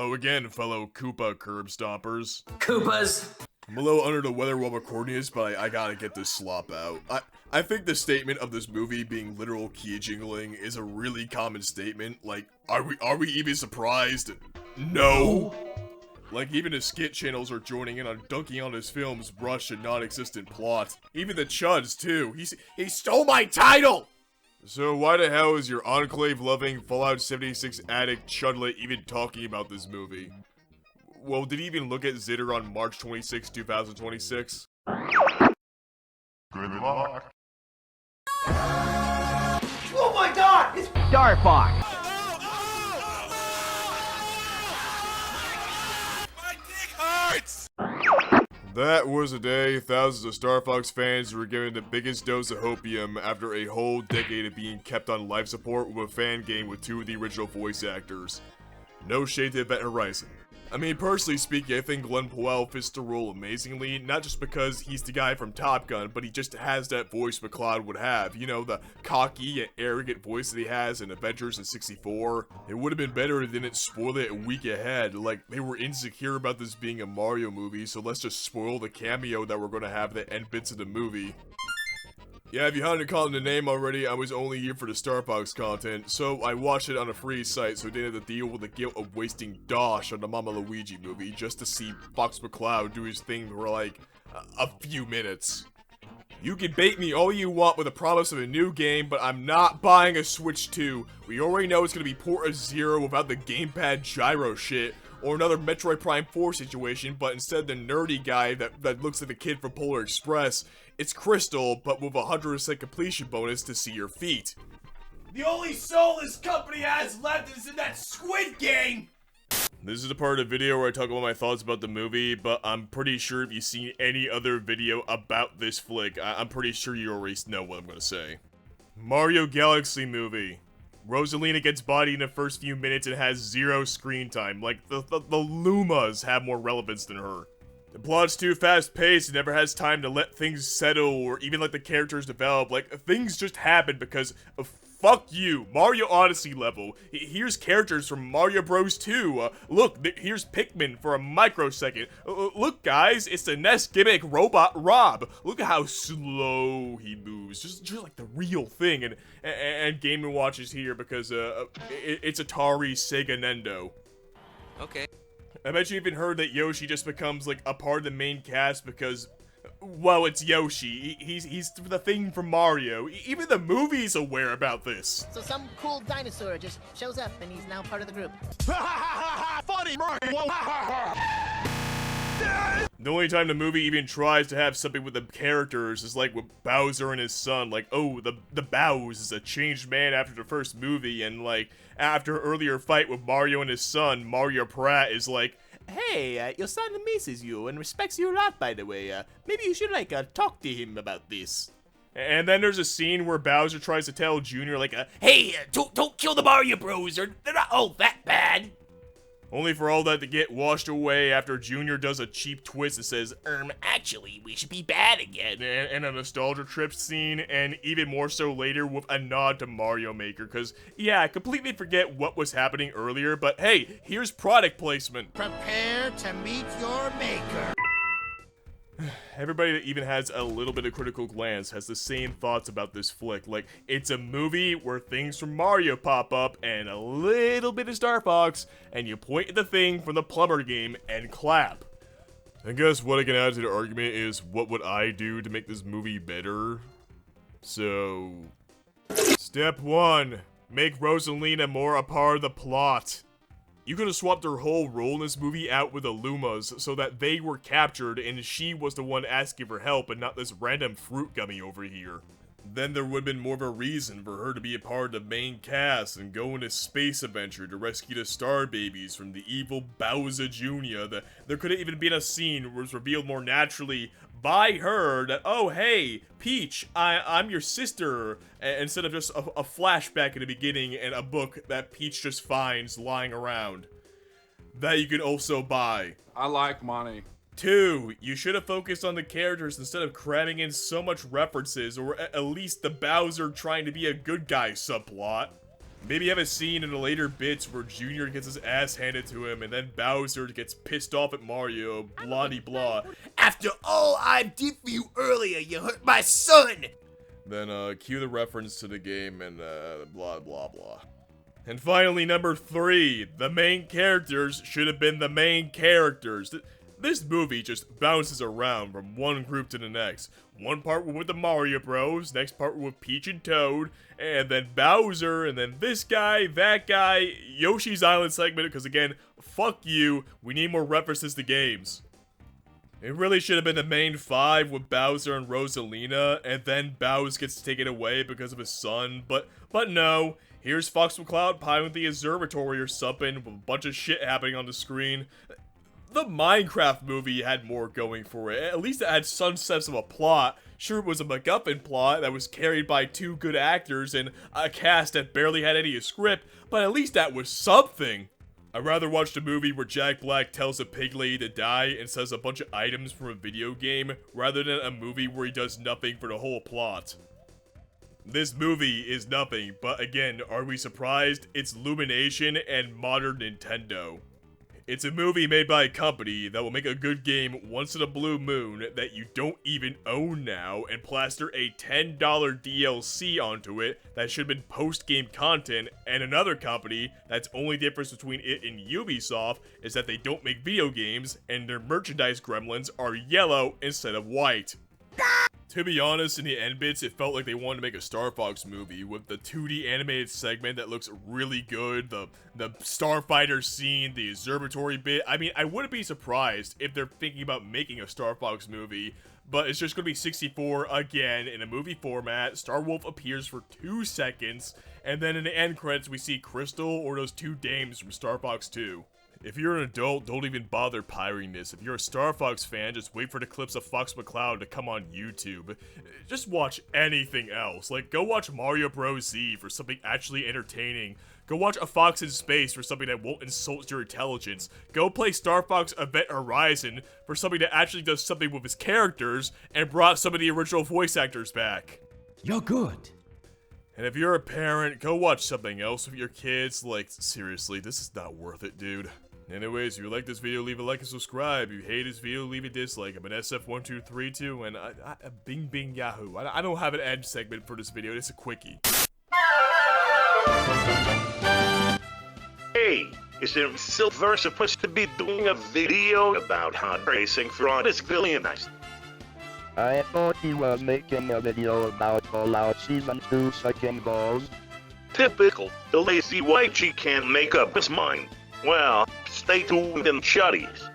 Hello again, fellow Koopa curb stompers. Koopas! I'm a little under the weather while recording this, but I gotta get this slop out. I think the statement of this movie being literal key jingling is a really common statement. Like, are we even surprised? No! Like, even the skit channels are joining in on dunking on this film's rushed and non-existent plot. Even the chuds, too. He stole my title! So why the hell is your Enclave-loving Fallout 76 addict Chudlet even talking about this movie? Well, did he even look at Zitter on March 26, 2026? Good luck. Oh my god! It's Starfox. My dick hurts! That was a day thousands of Starfox fans were given the biggest dose of hopium after a whole decade of being kept on life support with a fan game with two of the original voice actors. No shade to Event Horizon. I mean, personally speaking, I think Glenn Powell fits the role amazingly, not just because he's the guy from Top Gun, but he just has that voice McCloud would have. You know, the cocky and arrogant voice that he has in Avengers in 64. It would have been better if they didn't spoil it a week ahead, like they were insecure about this being a Mario movie, so let's just spoil the cameo that we're gonna have that end bits of the movie. Yeah, if you hadn't caught the name already, I was only here for the Starfox content, so I watched it on a free site so I didn't have to deal with the guilt of wasting dosh on the Mama Luigi movie just to see Fox McCloud do his thing for like a few minutes. You can bait me all you want with a promise of a new game, but I'm not buying a Switch 2. We already know it's gonna be Port of Zero without the gamepad gyro shit, or another Metroid Prime 4 situation, but instead the nerdy guy that looks like the kid from Polar Express, it's Crystal, but with a 100% completion bonus to see your feet. The only soul this company has left is in that Squid Game! This is the part of the video where I talk about my thoughts about the movie, but I'm pretty sure if you've seen any other video about this flick, I'm pretty sure you already know what I'm gonna say. Mario Galaxy movie. Rosalina gets bodied in the first few minutes and has zero screen time. Like, the Lumas have more relevance than her. The plot's too fast-paced and never has time to let things settle or even let the characters develop. Like, things just happen because of fuck you, Mario Odyssey level. Here's characters from Mario Bros 2. Look, here's Pikmin for a microsecond. Look, guys, it's the Nes gimmick robot Rob. Look at how slow he moves. Just like the real thing. And Game & Watch is here because it's Atari Sega Nendo. Okay. I bet you even heard that Yoshi just becomes like a part of the main cast because, well, it's Yoshi. He's the thing from Mario. Even the movie's aware about this. So some cool dinosaur just shows up and he's now part of the group. Funny, The only time the movie even tries to have something with the characters is like with Bowser and his son. Like, oh, the Bowser is a changed man after the first movie, and like after an earlier fight with Mario and his son, Mario Pratt is like, hey, your son misses you and respects you a lot, by the way. Maybe you should like talk to him about this. And then there's a scene where Bowser tries to tell Junior like, hey, don't kill the Mario Bros. They're not all that bad. Only for all that to get washed away after Junior does a cheap twist that says, actually, we should be bad again. And a nostalgia trip scene, and even more so later with a nod to Mario Maker, because, yeah, I completely forget what was happening earlier, but hey, here's product placement. Prepare to meet your maker. Everybody that even has a little bit of critical glance has the same thoughts about this flick. Like, it's a movie where things from Mario pop up and a little bit of Starfox, and you point at the thing from the plumber game and clap. I guess what I can add to the argument is, what would I do to make this movie better? So, step 1, make Rosalina more a part of the plot. You could have swapped her whole role in this movie out with the Lumas so that they were captured and she was the one asking for help and not this random fruit gummy over here. Then there would have been more of a reason for her to be a part of the main cast and go on a space adventure to rescue the Star Babies from the evil Bowser Jr. There could have even been a scene where it was revealed more naturally by her that, oh hey, Peach, I'm your sister, instead of just a flashback at the beginning and a book that Peach just finds lying around. That you could also buy. I like money. 2, you should have focused on the characters instead of cramming in so much references, or at least the Bowser trying to be a good guy subplot. Maybe have a scene in the later bits where Junior gets his ass handed to him and then Bowser gets pissed off at Mario, blah-de-blah. After all I did for you earlier, you hurt my son! Then, cue the reference to the game and, blah, blah, blah. And finally, number 3, the main characters should have been the main characters. This movie just bounces around from one group to the next. One part we're with the Mario Bros, next part we're with Peach and Toad, and then Bowser, and then this guy, that guy, Yoshi's Island segment, because again, fuck you, we need more references to games. It really should have been the main 5 with Bowser and Rosalina, and then Bowser gets taken away because of his son, but no. Here's Fox McCloud piloting the observatory or something with a bunch of shit happening on the screen. The Minecraft movie had more going for it. At least it had some sense of a plot. Sure, it was a MacGuffin plot that was carried by 2 good actors and a cast that barely had any script, but at least that was something. I'd rather watch the movie where Jack Black tells a pig lady to die and says a bunch of items from a video game, rather than a movie where he does nothing for the whole plot. This movie is nothing, but again, are we surprised? It's Illumination and modern Nintendo. It's a movie made by a company that will make a good game once in a blue moon that you don't even own now and plaster a $10 DLC onto it that should have been post-game content, and another company that's only difference between it and Ubisoft is that they don't make video games and their merchandise gremlins are yellow instead of white. To be honest, in the end bits, it felt like they wanted to make a Starfox movie with the 2D animated segment that looks really good, the Starfighter scene, the observatory bit. I mean, I wouldn't be surprised if they're thinking about making a Starfox movie, but it's just going to be 64 again in a movie format. Starwolf appears for 2 seconds, and then in the end credits we see Crystal or those 2 dames from Star Fox 2. If you're an adult, don't even bother pirating this. If you're a Star Fox fan, just wait for the clips of Fox McCloud to come on YouTube. Just watch anything else. Like, go watch Mario Bros. Z for something actually entertaining. Go watch A Fox in Space for something that won't insult your intelligence. Go play Star Fox Event Horizon for something that actually does something with its characters and brought some of the original voice actors back. You're good. And if you're a parent, go watch something else with your kids. Like, seriously, this is not worth it, dude. Anyways, if you like this video, leave a like and subscribe. If you hate this video, leave a dislike. I'm an SF1232, and Bing Bing Yahoo. I don't have an end segment for this video, it's a quickie. Hey, isn't Silver supposed to be doing a video about how racing fraud is villainized? I thought he was making a video about Fallout Season 2 sucking balls. Typical, the lazy white she can't make up his mind. Well, stay tuned and shutties.